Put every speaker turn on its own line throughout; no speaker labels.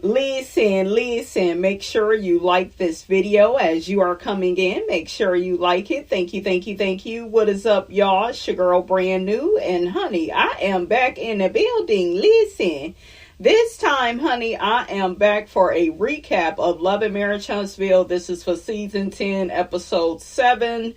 Listen, make sure you like this video as you are coming in. Make sure you like it. Thank you. What is up, y'all? It's your girl, brand new. And honey, I am back in the building. Listen, this time, honey, I am back for a recap of Love and Marriage Huntsville. This is for season 10, episode 7.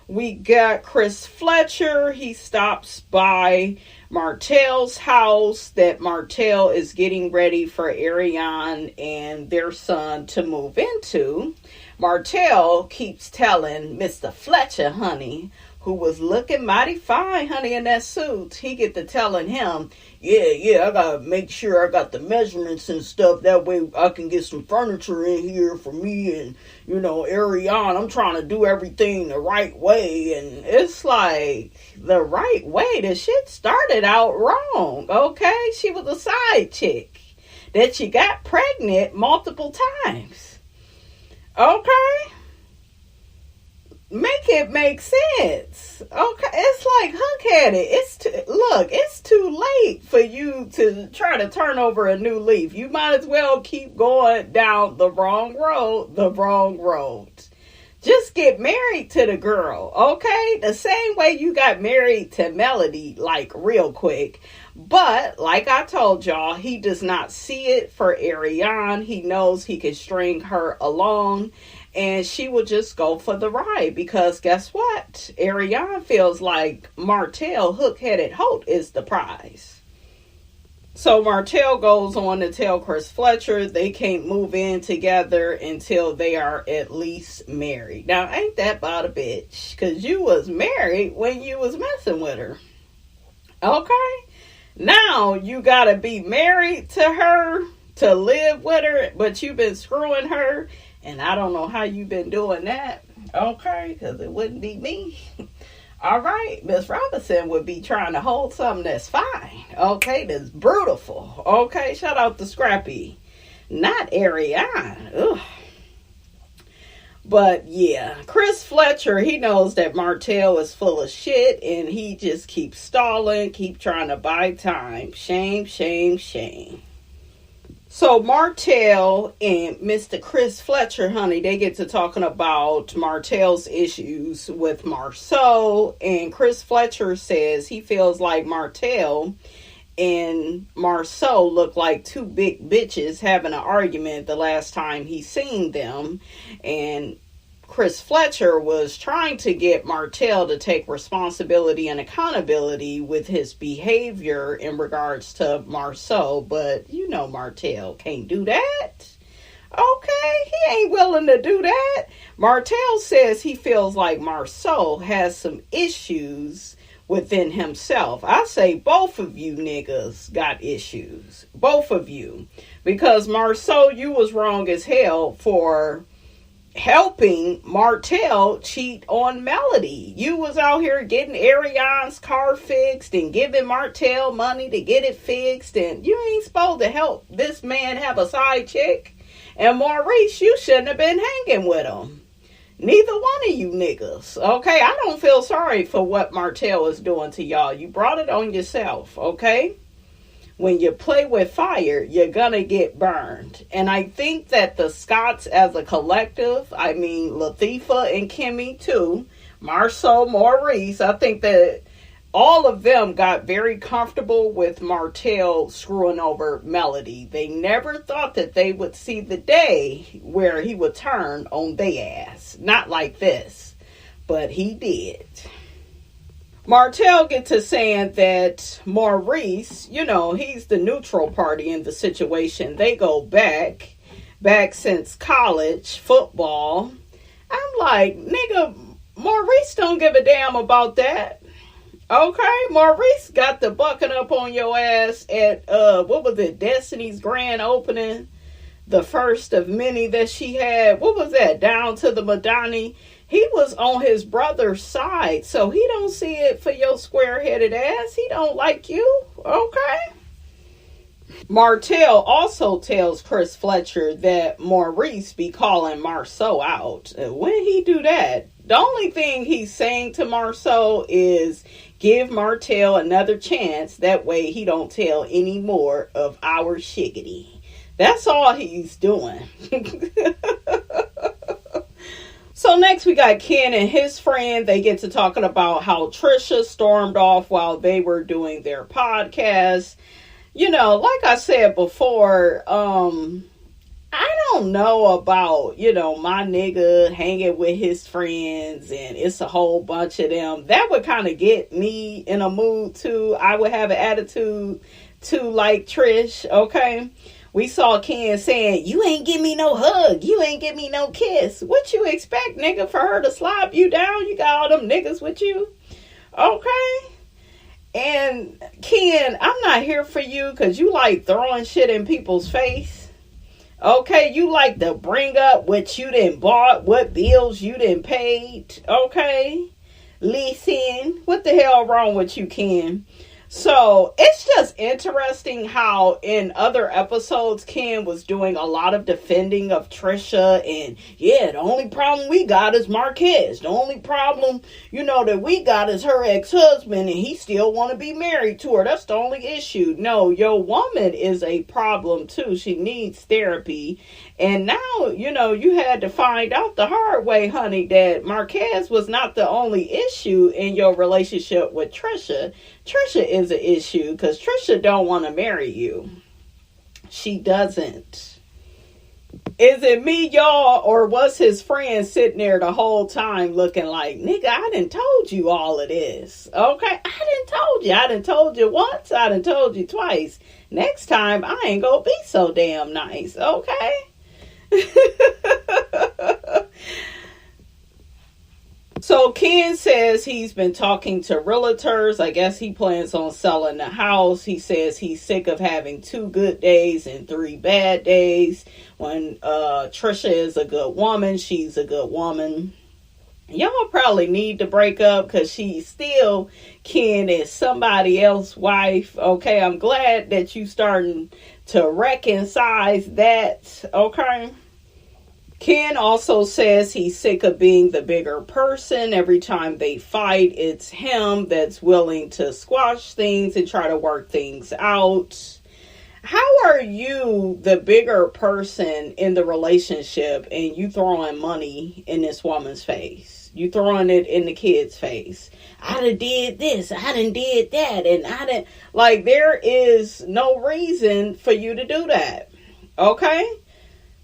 We got Chris Fletcher. He stops by Martell's house that Martell is getting ready for Ariane and their son to move into. Martell keeps telling Mr. Fletcher, honey, who was looking mighty fine, honey, in that suit. He get to telling him, yeah, I gotta make sure I got the measurements and stuff. That way I can get some furniture in here for me and, Ariane. I'm trying to do everything the right way. And it's like, the right way? The shit started out wrong, okay? She was a side chick that she got pregnant multiple times. Okay? Make it make sense. Okay, it's like hook-headed. It's too late for you to try to turn over a new leaf. You might as well keep going down the wrong road. Just get married to the girl, okay? The same way you got married to Melody, like real quick. But, like I told y'all, he does not see it for Ariane. He knows he can string her along. And she will just go for the ride because guess what? Ariane feels like Martell, hook-headed Holt, is the prize. So Martell goes on to tell Chris Fletcher they can't move in together until they are at least married. Now, ain't that about a bitch? Because you was married when you was messing with her. Okay? Now you got to be married to her to live with her, but you've been screwing her. And I don't know how you've been doing that, okay, because it wouldn't be me. All right, Miss Robinson would be trying to hold something that's fine, okay, that's beautiful, okay? Shout out to Scrappy, not Ariane. Ugh. But, yeah, Chris Fletcher, he knows that Martell is full of shit, and he just keeps stalling, keep trying to buy time. Shame. So Martell and Mr. Chris Fletcher, honey, they get to talking about Martell's issues with Marceau. And Chris Fletcher says he feels like Martell and Marceau look like two big bitches having an argument the last time he seen them. And Chris Fletcher was trying to get Martell to take responsibility and accountability with his behavior in regards to Marceau, but Martell can't do that. Okay, he ain't willing to do that. Martell says he feels like Marceau has some issues within himself. I say both of you niggas got issues. Both of you. Because Marceau, you was wrong as hell for helping Martell cheat on Melody. You was out here getting Ariane's car fixed and giving Martell money to get it fixed, and you ain't supposed to help this man have a side chick. And Maurice, you shouldn't have been hanging with him. Neither one of you niggas. Okay, I don't feel sorry for what Martell is doing to y'all. You brought it on yourself, okay? When you play with fire, you're gonna get burned. And I think that the Scotts as a collective, I mean Latifah and Kimmy too, Marceau, Maurice, I think that all of them got very comfortable with Martell screwing over Melody. They never thought that they would see the day where he would turn on their ass. Not like this, but he did. Martell gets to saying that Maurice, he's the neutral party in the situation. They go back since college football. I'm like, nigga, Maurice don't give a damn about that. Okay, Maurice got the bucking up on your ass at, Destiny's grand opening. The first of many that she had. What was that? Down to the Madani. He was on his brother's side, so he don't see it for your square-headed ass. He don't like you, okay? Martell also tells Chris Fletcher that Maurice be calling Marceau out. When he do that, the only thing he's saying to Marceau is give Martell another chance. That way he don't tell any more of our shiggity. That's all he's doing. So next we got Ken and his friend. They get to talking about how Trisha stormed off while they were doing their podcast. You know, like I said before, I don't know about, my nigga hanging with his friends and it's a whole bunch of them. That would kind of get me in a mood too. I would have an attitude too, like Trish, okay? We saw Ken saying, you ain't give me no hug. You ain't give me no kiss. What you expect, nigga, for her to slap you down? You got all them niggas with you? Okay? And Ken, I'm not here for you because you like throwing shit in people's face. Okay? You like to bring up what you done bought, what bills you done paid. Okay? Listen, what the hell wrong with you, Ken? So it's just interesting how in other episodes Ken was doing a lot of defending of Trisha, and the only problem we got is Marquez. The only problem, that we got is her ex-husband and he still want to be married to her. That's the only issue. No, your woman is a problem too. She needs therapy. And now, you had to find out the hard way, honey, that Marquez was not the only issue in your relationship with Trisha. Trisha is an issue because Trisha don't want to marry you. She doesn't. Is it me, y'all, or was his friend sitting there the whole time looking like, nigga, I done told you all of this. Okay, I done told you. I done told you once. I done told you twice. Next time, I ain't gonna be so damn nice. Okay? So Ken says he's been talking to realtors. I guess he plans on selling the house. He says he's sick of having 2 good days and 3 bad days. When Trisha is a good woman, she's a good woman. Y'all probably need to break up because she's still Ken is somebody else's wife. Okay, I'm glad that you starting to reconcile that. Okay. Ken also says he's sick of being the bigger person. Every time they fight, it's him that's willing to squash things and try to work things out. How are you the bigger person in the relationship and you throwing money in this woman's face? You throwing it in the kid's face. I done did this. I done did that. And I done... Like, there is no reason for you to do that. Okay?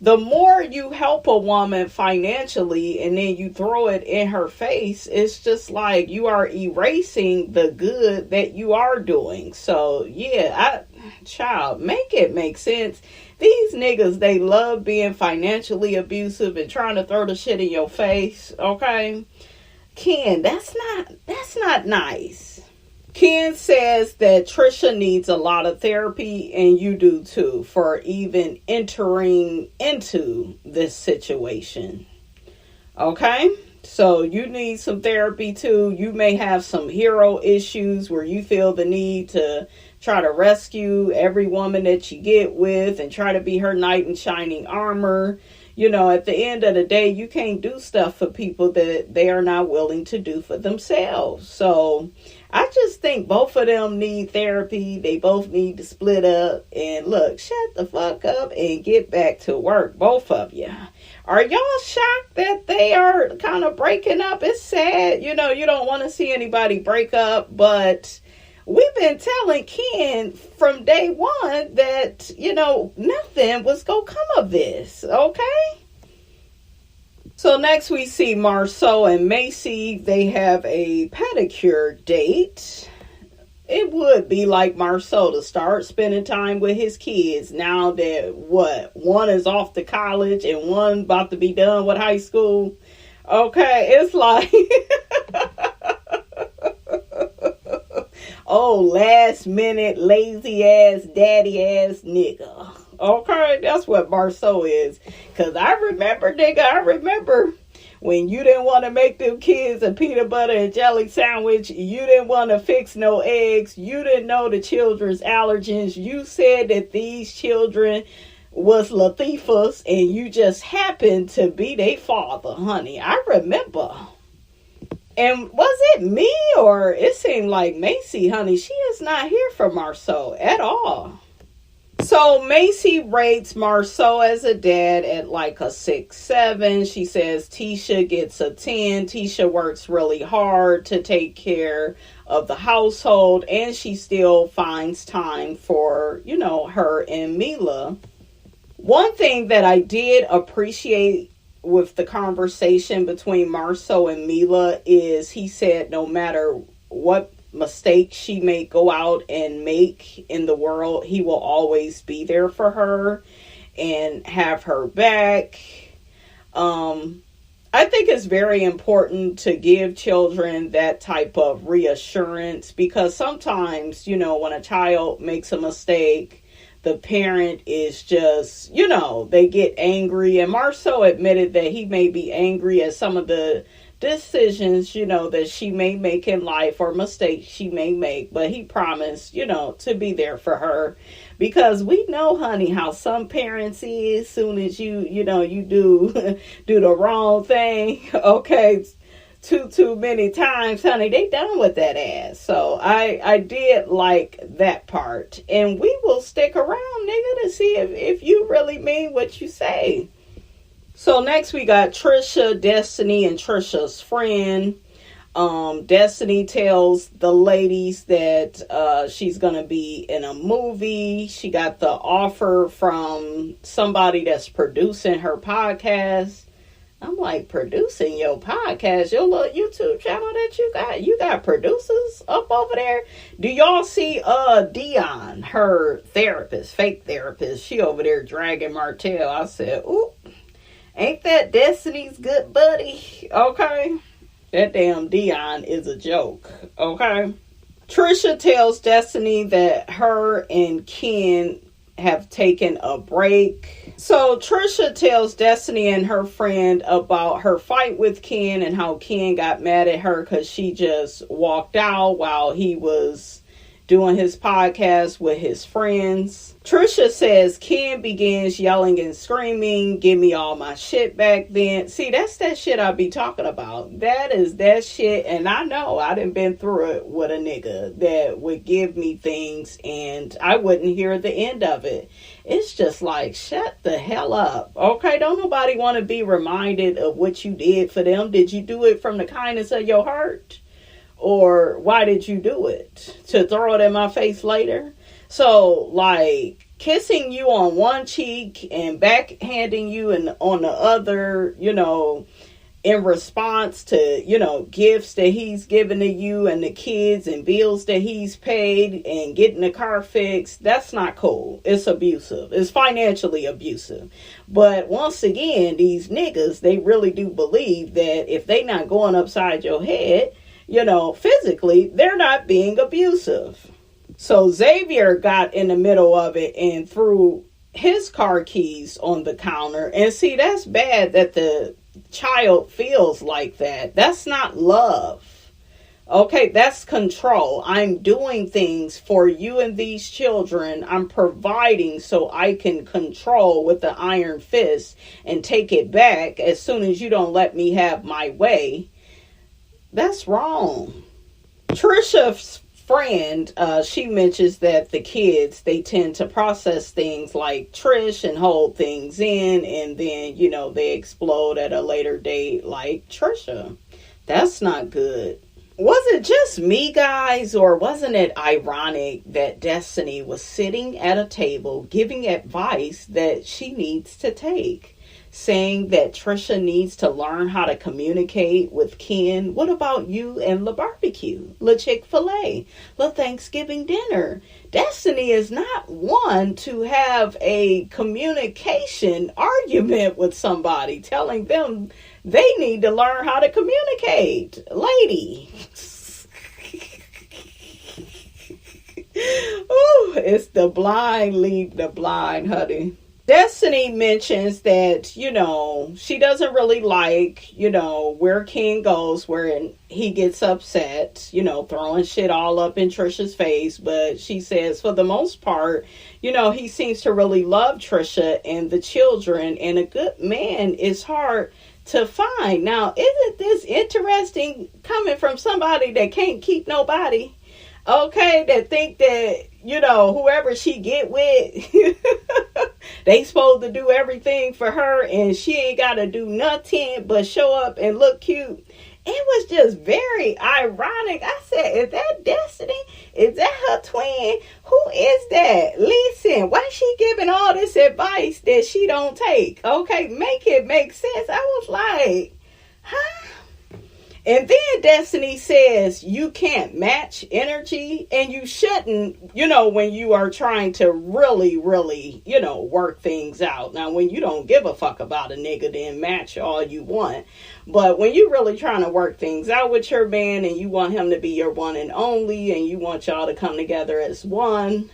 The more you help a woman financially and then you throw it in her face, it's just like you are erasing the good that you are doing. So, child, make it make sense. These niggas, they love being financially abusive and trying to throw the shit in your face, okay? Ken, that's not nice. Ken says that Trisha needs a lot of therapy, and you do too, for even entering into this situation. Okay? So you need some therapy too. You may have some hero issues where you feel the need to try to rescue every woman that you get with and try to be her knight in shining armor. At the end of the day, you can't do stuff for people that they are not willing to do for themselves. So I just think both of them need therapy. They both need to split up and look, shut the fuck up and get back to work. Both of you. Are y'all shocked that they are kind of breaking up? It's sad. You don't want to see anybody break up, but we've been telling Ken from day one that, nothing was going to come of this. Okay? So next we see Marceau and Macy. They have a pedicure date. It would be like Marceau to start spending time with his kids now that, one is off to college and one about to be done with high school. Okay, it's like... oh, last minute, lazy ass, daddy ass nigga. Okay, that's what Marceau is. Because I remember when you didn't want to make them kids a peanut butter and jelly sandwich. You didn't want to fix no eggs. You didn't know the children's allergens. You said that these children was Latifah's and you just happened to be their father, honey. I remember. And was it me or it seemed like Macy, honey? She is not here for Marceau at all. So Macy rates Marceau as a dad at like a 6-7. She says Tisha gets a 10. Tisha works really hard to take care of the household, and she still finds time for, her and Mila. One thing that I did appreciate with the conversation between Marceau and Mila is he said no matter what mistakes she may go out and make in the world, he will always be there for her and have her back. I think it's very important to give children that type of reassurance, because sometimes, when a child makes a mistake, the parent is just, they get angry. And Marceau admitted that he may be angry at some of the decisions, that she may make in life or mistakes she may make. But he promised, to be there for her. Because we know, honey, how some parents is, soon as you do do the wrong thing, okay, too many times, honey, they done with that ass. So I did like that part. And we will stick around, nigga, to see if you really mean what you say. So next we got Trisha, Destiny, and Trisha's friend. Destiny tells the ladies that she's going to be in a movie. She got the offer from somebody that's producing her podcast. I'm like, producing your podcast, your little YouTube channel that you got? You got producers up over there? Do y'all see Dion, her therapist, fake therapist? She over there dragging Martell. I said, ooh, ain't that Destiny's good buddy? Okay. That damn Dion is a joke. Okay. Trisha tells Destiny that her and Ken have taken a break. So Trisha tells Destiny and her friend about her fight with Ken and how Ken got mad at her because she just walked out while he was doing his podcast with his friends. Trisha says Ken begins yelling and screaming, give me all my shit back then. See, that's that shit I be talking about. That is that shit. And I know I done been through it with a nigga that would give me things and I wouldn't hear the end of it. It's just like, shut the hell up. Okay, don't nobody want to be reminded of what you did for them. Did you do it from the kindness of your heart? Or why did you do it? To throw it in my face later? So, like, kissing you on one cheek and backhanding you on the other, in response to, gifts that he's given to you and the kids and bills that he's paid and getting the car fixed, that's not cool. It's abusive. It's financially abusive. But once again, these niggas, they really do believe that if they not going upside your head, physically, they're not being abusive. So Xavier got in the middle of it and threw his car keys on the counter. And see, that's bad that the child feels like that. That's not love. Okay, that's control. I'm doing things for you and these children. I'm providing so I can control with the iron fist and take it back as soon as you don't let me have my way. That's wrong. Trisha's friend, she mentions that the kids, they tend to process things like Trish and hold things in, and then, they explode at a later date like Trisha. That's not good. Was it just me, guys, or wasn't it ironic that Destiny was sitting at a table giving advice that she needs to take? Saying that Trisha needs to learn how to communicate with Ken. What about you and La Barbecue, La Chick-fil-A, La Thanksgiving dinner? Destiny is not one to have a communication argument with somebody, telling them they need to learn how to communicate. Lady. Ooh, it's the blind lead the blind, honey. Destiny mentions that, she doesn't really like, where Ken goes, where he gets upset, throwing shit all up in Trisha's face. But she says, for the most part, he seems to really love Trisha and the children. And a good man is hard to find. Now, isn't this interesting coming from somebody that can't keep nobody? Okay, that think that, whoever she get with, they supposed to do everything for her, and she ain't got to do nothing but show up and look cute. It was just very ironic. I said, is that Destiny? Is that her twin? Who is that? Listen, why she giving all this advice that she don't take? Okay, make it make sense. I was like, huh? And then Destiny says you can't match energy, and you shouldn't, when you are trying to really, really, work things out. Now, when you don't give a fuck about a nigga, then match all you want. But when you're really trying to work things out with your man, and you want him to be your one and only, and you want y'all to come together as one,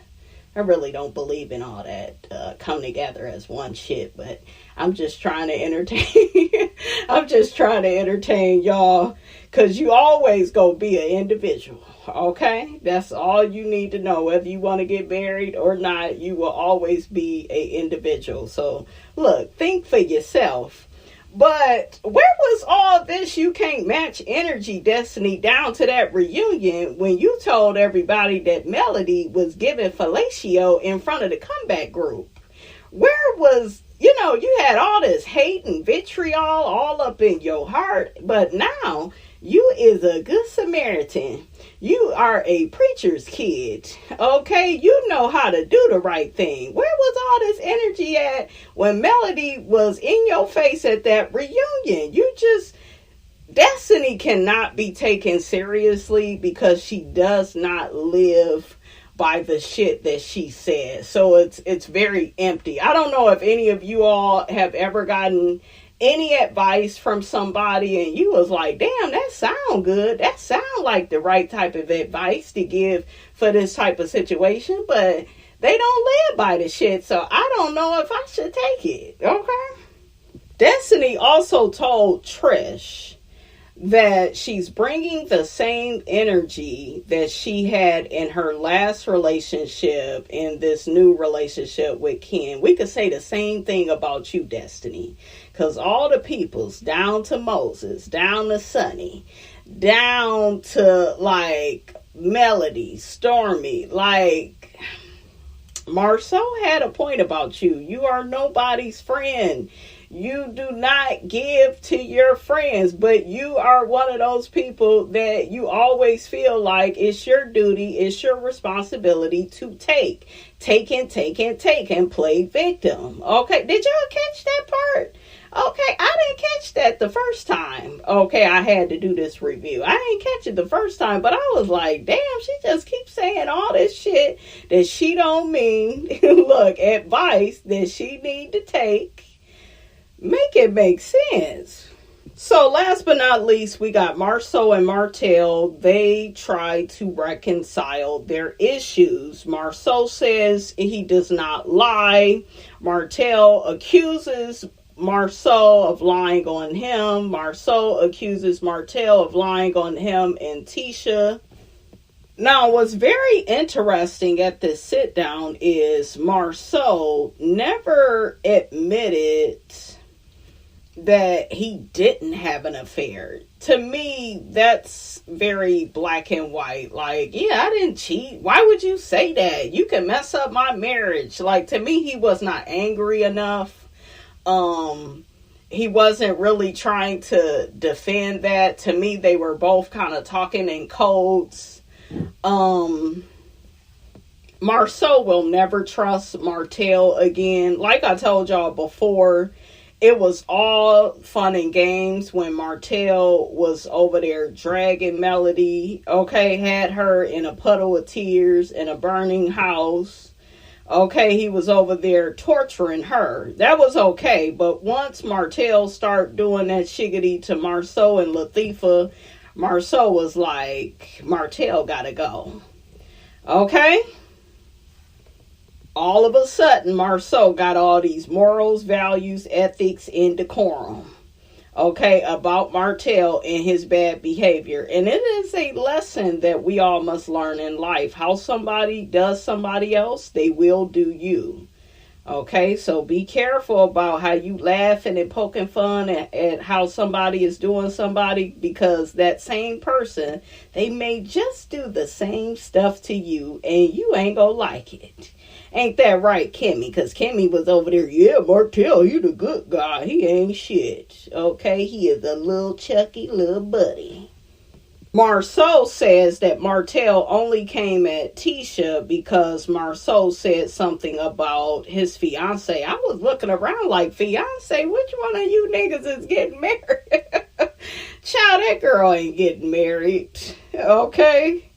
I really don't believe in all that come together as one shit, but I'm just trying to entertain. I'm just trying to entertain y'all, because you always go be an individual, okay? That's all you need to know. Whether you want to get married or not, you will always be an individual. So, look, think for yourself. But where was all this you can't match energy, Destiny, down to that reunion when you told everybody that Melody was giving fellatio in front of the comeback group? Where was, you had all this hate and vitriol all up in your heart, but now you is a good Samaritan. You are a preacher's kid, okay? You know how to do the right thing. Where was all this energy at when Melody was in your face at that reunion? Destiny cannot be taken seriously because she does not live by the shit that she says. So it's very empty. I don't know if any of you all have ever gotten any advice from somebody and you was like, damn, that sound good. That sound like the right type of advice to give for this type of situation, but they don't live by the shit, so I don't know if I should take it, okay? Destiny also told Trish that she's bringing the same energy that she had in her last relationship in this new relationship with Ken. We could say the same thing about you, Destiny, because all the peoples, down to Moses, down to Sunny, down to like Melody, Stormy, like Marceau had a point about you. You are nobody's friend. You do not give to your friends, but you are one of those people that you always feel like it's your duty, it's your responsibility to take and play victim. Okay, did y'all catch that part? Okay, I didn't catch that the first time. Okay, I had to do this review. I didn't catch it the first time, but I was like, damn, she just keeps saying all this shit that she don't mean. Look, advice that she need to take. Make it make sense. So last but not least, we got Marceau and Martell. They try to reconcile their issues. Marceau says he does not lie. Martell accuses Marceau of lying on him. Marceau accuses Martell of lying on him and Trisha. Now, what's very interesting at this sit down is Marceau never admitted that he didn't have an affair. To me, that's very black and white. Like, yeah, I didn't cheat. Why would you say that? You can mess up my marriage. Like, to me, he was not angry enough. He wasn't really trying to defend that. To me, they were both kind of talking in codes. Marceau will never trust Martell again. Like I told y'all before, it was all fun and games when Martell was over there dragging Melody, okay, had her in a puddle of tears in a burning house. Okay, he was over there torturing her. That was okay, but once Martell started doing that shiggity to Marceau and Latifah, Marceau was like, Martell gotta go. Okay? All of a sudden, Marceau got all these morals, values, ethics, and decorum, okay, about Martell and his bad behavior. And it is a lesson that we all must learn in life. How somebody does somebody else, they will do you. Okay, so be careful about how you laughing and poking fun at how somebody is doing somebody, because that same person, they may just do the same stuff to you and you ain't gonna like it. Ain't that right, Kimmy? Because Kimmy was over there, yeah, Martell, you the good guy. He ain't shit. Okay, he is a little chucky little buddy. Marceau says that Martell only came at Trisha because Marceau said something about his fiance. I was looking around like, fiance? Which one of you niggas is getting married? Child, that girl ain't getting married. Okay?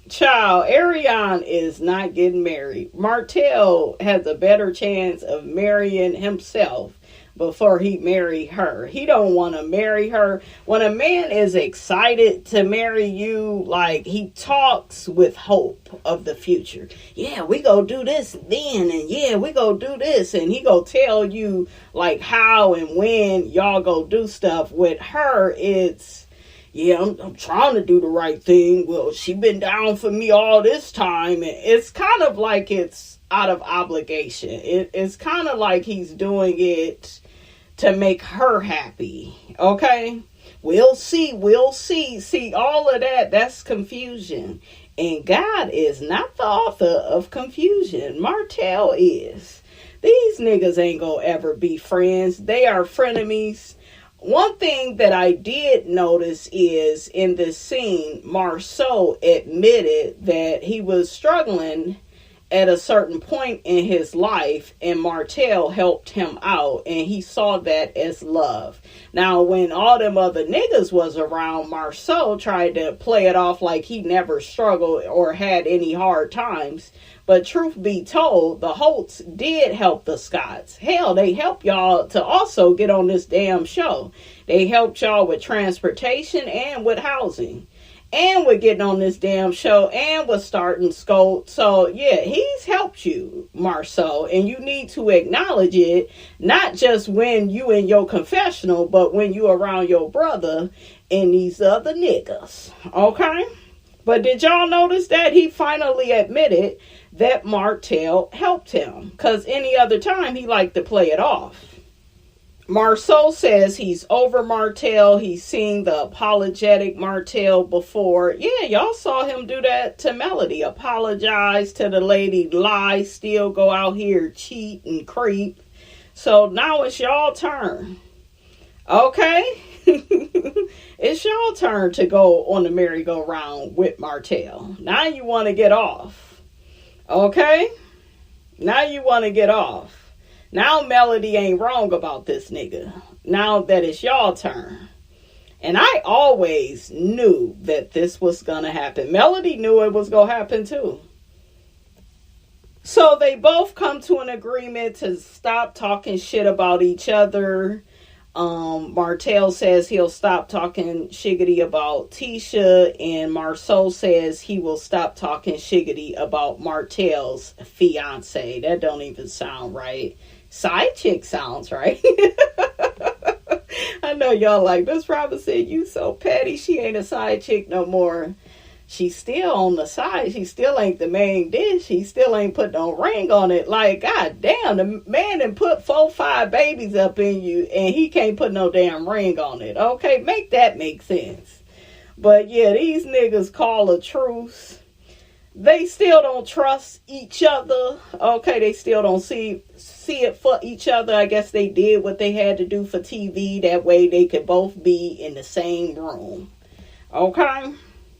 Child, Ariane is not getting married. Martell has a better chance of marrying himself before he marry her. He don't want to marry her. When a man is excited to marry you, like, he talks with hope of the future. Yeah, we go do this then, and yeah, we go do this, and he go tell you like how and when y'all go do stuff. With her, it's, yeah, I'm trying to do the right thing. Well, she been down for me all this time. And it's kind of like it's out of obligation. It's kind of like he's doing it to make her happy. Okay? We'll see. See, all of that, that's confusion. And God is not the author of confusion. Martell is. These niggas ain't gonna ever be friends. They are frenemies. One thing that I did notice is in this scene, Marceau admitted that he was struggling at a certain point in his life, and Martell helped him out, and he saw that as love. Now, when all them other niggas was around, Marceau tried to play it off like he never struggled or had any hard times. But truth be told, the Holts did help the Scotts. Hell, they helped y'all to also get on this damn show. They helped y'all with transportation and with housing. And with getting on this damn show, and with starting Scope. So, yeah, he's helped you, Marceau. And you need to acknowledge it, not just when you in your confessional, but when you around your brother and these other niggas. Okay? But did y'all notice that he finally admitted that Martell helped him? Because any other time, he liked to play it off. Marceau says he's over Martell. He's seen the apologetic Martell before. Yeah, y'all saw him do that to Melody. Apologize to the lady, lie, still go out here, cheat and creep. So now it's y'all turn. Okay? It's y'all turn to go on the merry-go-round with Martell. Now you want to get off. Okay? Now you want to get off. Now Melody ain't wrong about this nigga. Now that it's y'all turn. And I always knew that this was going to happen. Melody knew it was going to happen too. So they both come to an agreement to stop talking shit about each other. Martell says he'll stop talking shiggity about Trisha, and Marceau says he will stop talking shiggity about Martell's fiance. That don't even sound right. Side chick sounds right. I know y'all like, Miss Robinson, you so petty. She ain't a side chick no more. She's still on the side. She still ain't the main dish. She still ain't put no ring on it. Like, god damn, the man done put 4-5 babies up in you, and he can't put no damn ring on it. Okay, make that make sense. But yeah, these niggas call a truce. They still don't trust each other. Okay, they still don't see it for each other. I guess they did what they had to do for TV. That way they could both be in the same room. Okay?